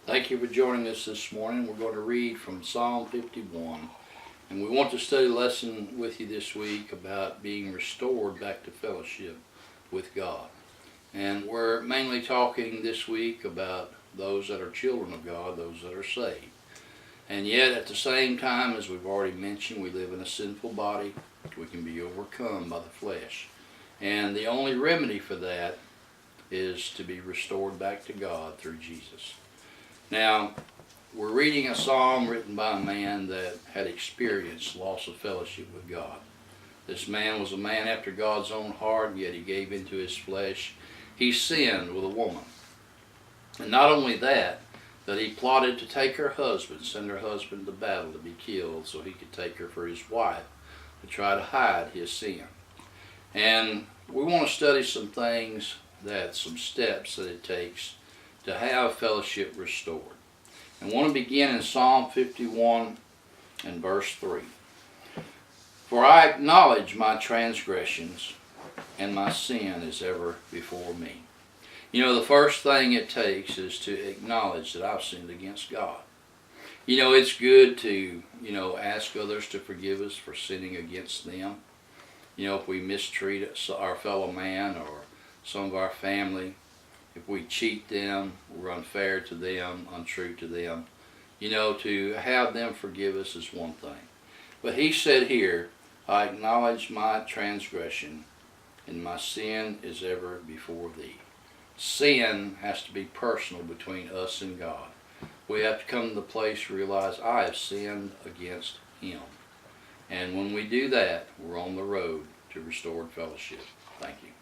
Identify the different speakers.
Speaker 1: Thank you for joining us this morning. We're going to read from Psalm 51. And we want to study a lesson with you this week about being restored back to fellowship with God. And we're mainly talking this week about those that are children of God, those that are saved. And yet at the same time, as we've already mentioned, we live in a sinful body. We can be overcome by the flesh. And the only remedy for that is to be restored back to God through Jesus. Now, we're reading a psalm written by a man that had experienced loss of fellowship with God. This man was a man after God's own heart, yet he gave into his flesh. He sinned with a woman. And not only that he plotted to take her husband, send her husband to battle to be killed so he could take her for his wife, to try to hide his sin. And we want to study some steps that it takes to have fellowship restored. And I want to begin in Psalm 51 and verse 3. For I acknowledge my transgressions, and my sin is ever before me. You know, the first thing it takes is to acknowledge that I've sinned against God. You know, it's good to, ask others to forgive us for sinning against them. If we mistreat our fellow man or some of our family, if we cheat them, we're unfair to them, untrue to them, to have them forgive us is one thing. But he said here, I acknowledge my transgression, and my sin is ever before thee. Sin has to be personal between us and God. We have to come to the place to realize I have sinned against him. And when we do that, we're on the road to restored fellowship. Thank you.